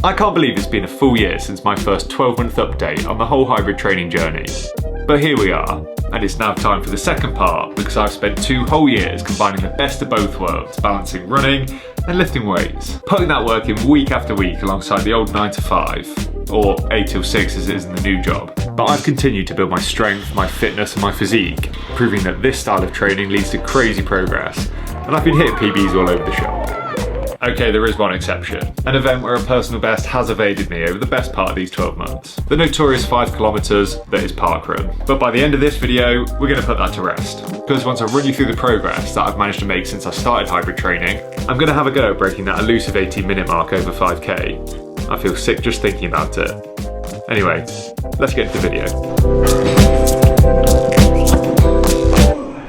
I can't believe it's been a full year since my first 12-month update on the whole hybrid training journey. But here we are, and it's now time for the second part because I've spent 2 whole years combining the best of both worlds, balancing running and lifting weights, putting that work in week after week alongside the old 9 to 5, or 8 till 6 as it is in the new job. But I've continued to build my strength, my fitness and my physique, proving that this style of training leads to crazy progress, and I've been hitting PBs all over the shop. Okay, there is one exception. An event where a personal best has evaded me over the best part of these 12 months. The notorious 5 kilometers that is parkrun. But by the end of this video, we're going to put that to rest. Because once I run you through the progress that I've managed to make since I started hybrid training, I'm going to have a go at breaking that elusive 18-minute mark over 5k. I feel sick just thinking about it. Anyway, let's get into the video.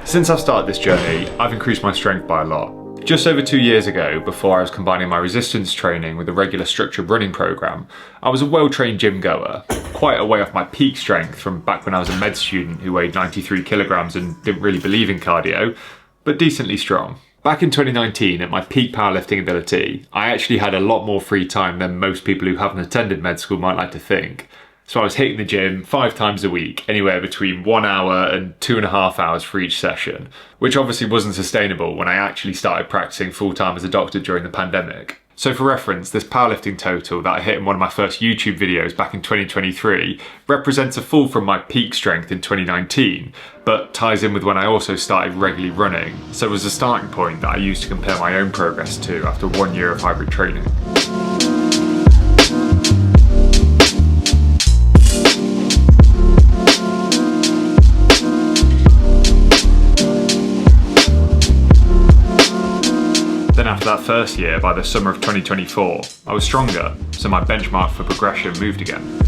Since I've started this journey, I've increased my strength by a lot. Just over 2 years ago, before I was combining my resistance training with a regular structured running program, I was a well-trained gym goer, quite a way off my peak strength from back when I was a med student who weighed 93 kilograms and didn't really believe in cardio, but decently strong. Back in 2019, at my peak powerlifting ability, I actually had a lot more free time than most people who haven't attended med school might like to think. So I was hitting the gym 5 times a week, anywhere between 1 hour and 2.5 hours for each session, which obviously wasn't sustainable when I actually started practicing full-time as a doctor during the pandemic. So for reference, this powerlifting total that I hit in one of my first YouTube videos back in 2023 represents a fall from my peak strength in 2019, but ties in with when I also started regularly running, so it was a starting point that I used to compare my own progress to after 1 year of hybrid training. Then after that first year, by the summer of 2024, I was stronger, so my benchmark for progression moved again.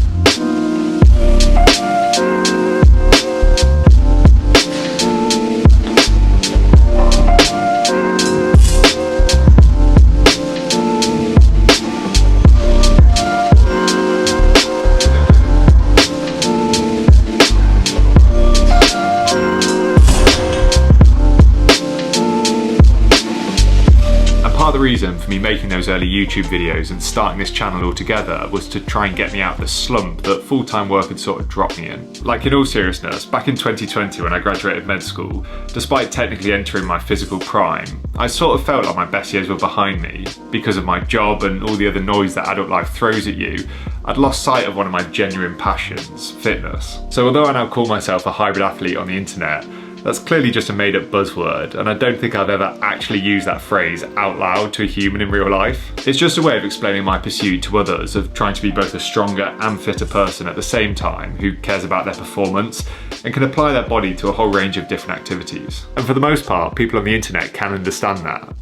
Part of the reason for me making those early YouTube videos and starting this channel altogether was to try and get me out of the slump that full-time work had sort of dropped me in. Like, in all seriousness, back in 2020 when I graduated med school, despite technically entering my physical prime, I sort of felt like my best years were behind me. Because of my job and all the other noise that adult life throws at you, I'd lost sight of one of my genuine passions, fitness. So although I now call myself a hybrid athlete on the internet, that's clearly just a made-up buzzword, and I don't think I've ever actually used that phrase out loud to a human in real life. It's just a way of explaining my pursuit to others of trying to be both a stronger and fitter person at the same time who cares about their performance and can apply their body to a whole range of different activities. And for the most part, people on the internet can understand that,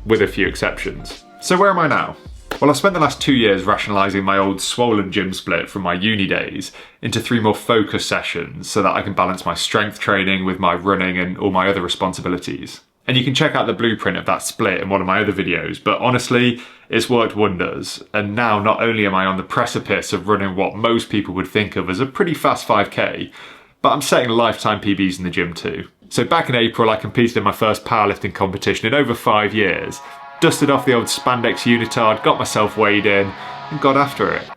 with a few exceptions. So where am I now? Well, I've spent the last 2 years rationalising my old swollen gym split from my uni days into 3 more focused sessions so that I can balance my strength training with my running and all my other responsibilities. And you can check out the blueprint of that split in one of my other videos, but honestly, it's worked wonders. And now not only am I on the precipice of running what most people would think of as a pretty fast 5k, but I'm setting lifetime PBs in the gym too. So back in April, I competed in my first powerlifting competition in over 5 years, dusted off the old spandex unitard, got myself weighed in, and got after it.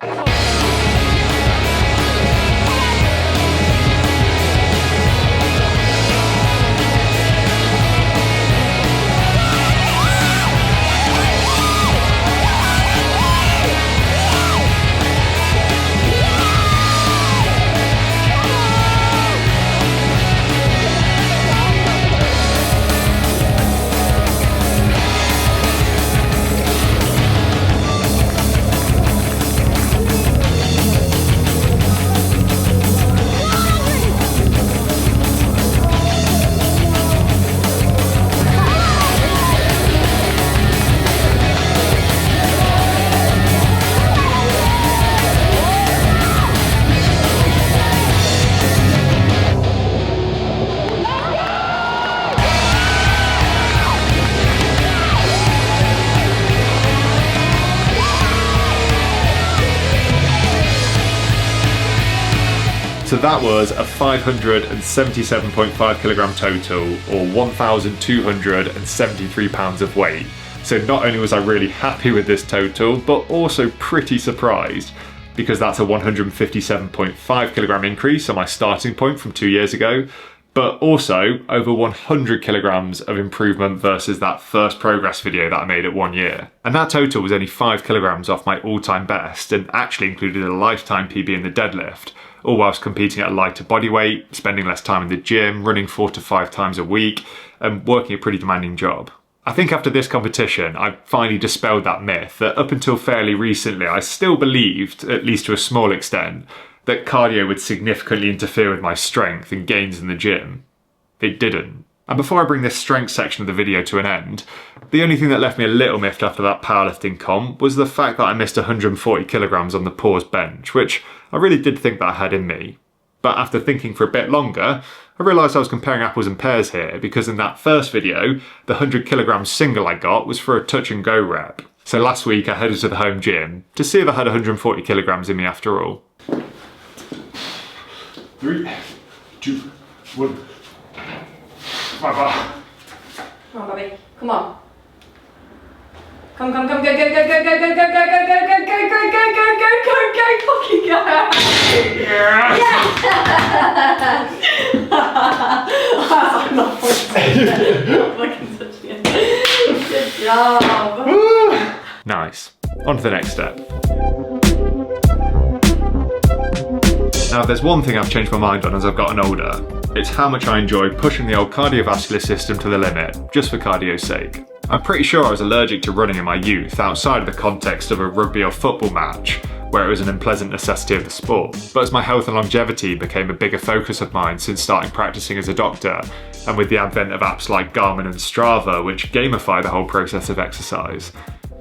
So that was a 577.5 kilogram total, or 1,273 pounds of weight. So So not only was I really happy with this total, but also pretty surprised, because that's a 157.5 kilogram increase on my starting point from 2 years ago, but also over 100 kilograms of improvement versus that first progress video that I made at 1 year. And that total was only 5 kilograms off my all-time best, and actually included a lifetime PB in the deadlift, all whilst competing at a lighter body weight, spending less time in the gym, running 4 to 5 times a week, and working a pretty demanding job. I think after this competition, I finally dispelled that myth that up until fairly recently, I still believed, at least to a small extent, that cardio would significantly interfere with my strength and gains in the gym. It didn't. And before I bring this strength section of the video to an end, the only thing that left me a little miffed after that powerlifting comp was the fact that I missed 140 kilograms on the pause bench, which I really did think that I had in me. But after thinking for a bit longer, I realised I was comparing apples and pears here, because in that first video, the 100 kilogram single I got was for a touch and go rep. So last week I headed to the home gym to see if I had 140 kilograms in me after all. 3, 2, 1. Come on, Bobby. Come on. Come, go, fucking go. Yeah. I'm not fucking touching it. Good job. Nice. On to the next step. Now, if there's one thing I've changed my mind on as I've gotten older, it's how much I enjoy pushing the old cardiovascular system to the limit, just for cardio's sake. I'm pretty sure I was allergic to running in my youth outside of the context of a rugby or football match, where it was an unpleasant necessity of the sport. But as my health and longevity became a bigger focus of mine since starting practicing as a doctor, and with the advent of apps like Garmin and Strava, which gamify the whole process of exercise,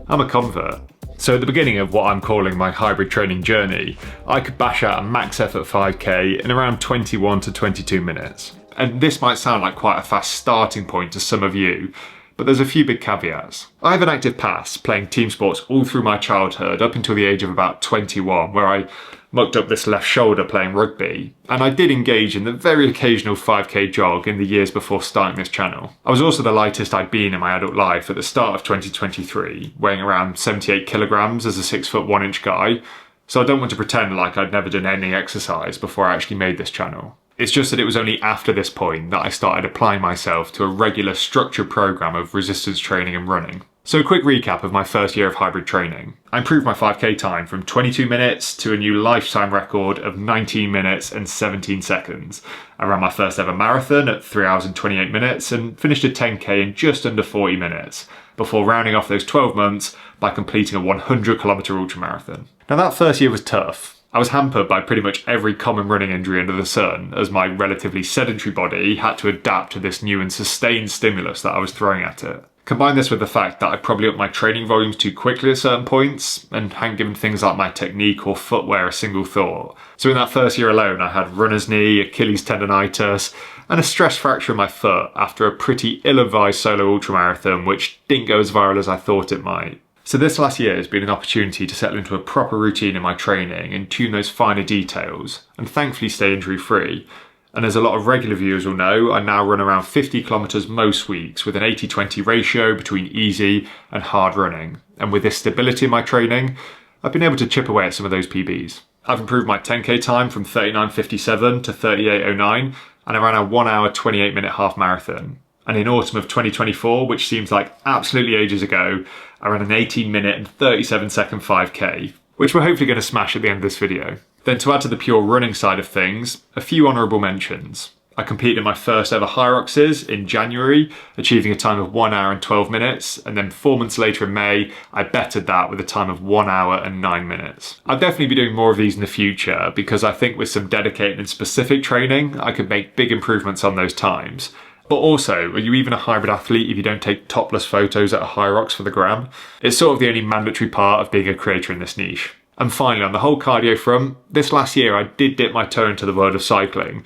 I'm a convert. So at the beginning of what I'm calling my hybrid training journey, I could bash out a max effort 5k in around 21 to 22 minutes. And this might sound like quite a fast starting point to some of you, but there's a few big caveats. I have an active past playing team sports all through my childhood up until the age of about 21, where I mucked up this left shoulder playing rugby, and I did engage in the very occasional 5k jog in the years before starting this channel. I was also the lightest I'd been in my adult life at the start of 2023, weighing around 78 kilograms as a 6'1" guy, so I don't want to pretend like I'd never done any exercise before I actually made this channel. It's just that it was only after this point that I started applying myself to a regular structured program of resistance training and running. So a quick recap of my first year of hybrid training. I improved my 5k time from 22 minutes to a new lifetime record of 19 minutes and 17 seconds. I ran my first ever marathon at 3 hours and 28 minutes and finished a 10k in just under 40 minutes, before rounding off those 12 months by completing a 100km ultramarathon. Now that first year was tough. I was hampered by pretty much every common running injury under the sun, as my relatively sedentary body had to adapt to this new and sustained stimulus that I was throwing at it. Combine this with the fact that I probably upped my training volumes too quickly at certain points, and hadn't given things like my technique or footwear a single thought. So in that first year alone, I had runner's knee, Achilles tendonitis, and a stress fracture in my foot after a pretty ill-advised solo ultramarathon, which didn't go as viral as I thought it might. So this last year has been an opportunity to settle into a proper routine in my training and tune those finer details, and thankfully stay injury free. And as a lot of regular viewers will know, I now run around 50 kilometers most weeks with an 80-20 ratio between easy and hard running. And with this stability in my training, I've been able to chip away at some of those PBs. I've improved my 10k time from 39.57 to 38.09, and I ran a 1 hour 28 minute half marathon. And in autumn of 2024, which seems like absolutely ages ago, I ran an 18 minute and 37 second 5k, which we're hopefully going to smash at the end of this video. Then to add to the pure running side of things, a few honourable mentions. I competed in my first ever Hyroxes in January, achieving a time of 1 hour and 12 minutes, and then 4 months later in May, I bettered that with a time of 1 hour and 9 minutes. I'll definitely be doing more of these in the future, because I think with some dedicated and specific training, I could make big improvements on those times. But also, are you even a hybrid athlete if you don't take topless photos at a Hyrox for the gram? It's sort of the only mandatory part of being a creator in this niche. And finally, on the whole cardio front, this last year I did dip my toe into the world of cycling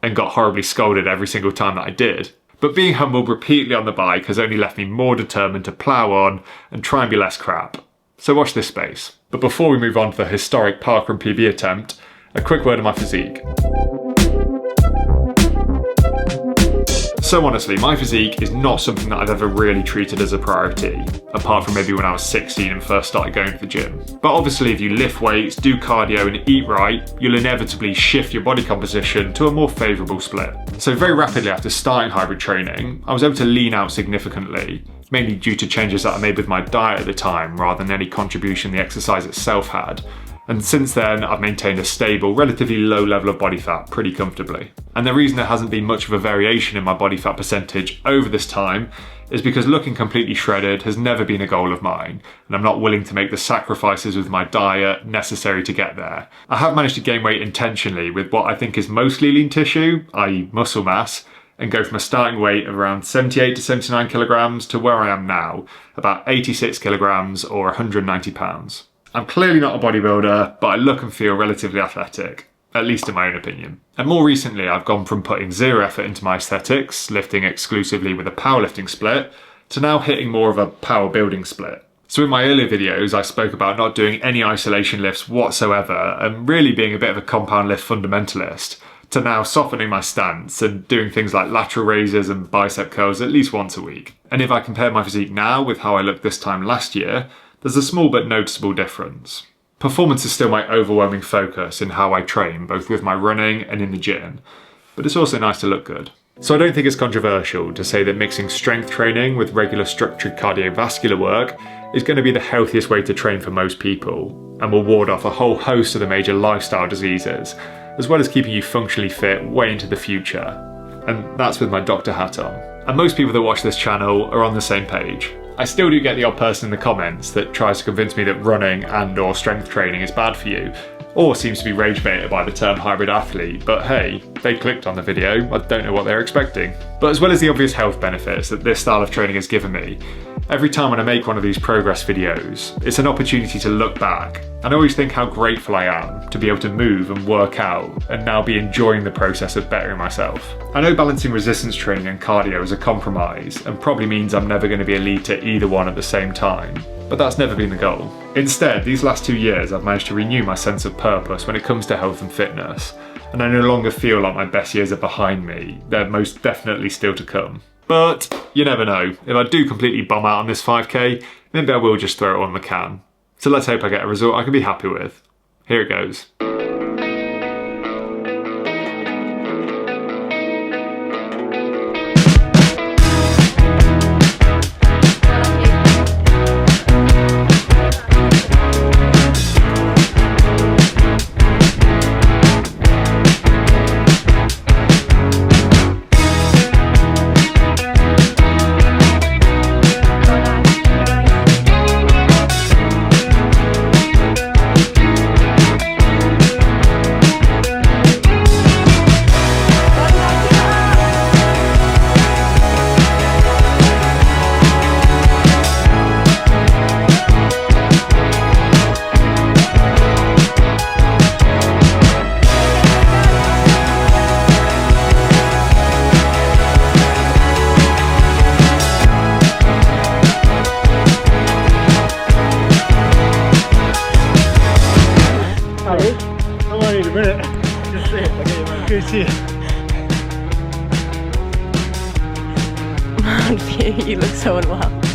and got horribly scolded every single time that I did. But being humbled repeatedly on the bike has only left me more determined to plough on and try and be less crap. So watch this space. But before we move on to the historic parkrun PB attempt, a quick word on my physique. So honestly, my physique is not something that I've ever really treated as a priority, apart from maybe when I was 16 and first started going to the gym. But obviously if you lift weights, do cardio and eat right, you'll inevitably shift your body composition to a more favourable split. So very rapidly after starting hybrid training, I was able to lean out significantly, mainly due to changes that I made with my diet at the time rather than any contribution the exercise itself had. And since then, I've maintained a stable, relatively low level of body fat pretty comfortably. And the reason there hasn't been much of a variation in my body fat percentage over this time is because looking completely shredded has never been a goal of mine, and I'm not willing to make the sacrifices with my diet necessary to get there. I have managed to gain weight intentionally with what I think is mostly lean tissue, i.e. muscle mass, and go from a starting weight of around 78 to 79 kilograms to where I am now, about 86 kilograms or 190 pounds. I'm clearly not a bodybuilder, but I look and feel relatively athletic, at least in my own opinion. And more recently, I've gone from putting zero effort into my aesthetics, lifting exclusively with a powerlifting split, to now hitting more of a power building split. So in my earlier videos, I spoke about not doing any isolation lifts whatsoever and really being a bit of a compound lift fundamentalist, to now softening my stance and doing things like lateral raises and bicep curls at least once a week. And if I compare my physique now with how I looked this time last year, there's a small but noticeable difference. Performance is still my overwhelming focus in how I train, both with my running and in the gym, but it's also nice to look good. So I don't think it's controversial to say that mixing strength training with regular structured cardiovascular work is going to be the healthiest way to train for most people, and will ward off a whole host of the major lifestyle diseases, as well as keeping you functionally fit way into the future. And that's with my doctor hat on. And most people that watch this channel are on the same page. I still do get the odd person in the comments that tries to convince me that running and or strength training is bad for you, or seems to be rage baited by the term hybrid athlete, but hey, they clicked on the video, I don't know what they're expecting. But as well as the obvious health benefits that this style of training has given me, every time when I make one of these progress videos, it's an opportunity to look back, and I always think how grateful I am to be able to move and work out, and now be enjoying the process of bettering myself. I know balancing resistance training and cardio is a compromise, and probably means I'm never going to be elite at either one at the same time, but that's never been the goal. Instead, these last 2 years I've managed to renew my sense of purpose when it comes to health and fitness, and I no longer feel like my best years are behind me, they're most definitely still to come. But you never know, if I do completely bomb out on this 5k, maybe I will just throw it on the can. So let's hope I get a result I can be happy with. Here it goes. Good to see you. You look so unwell.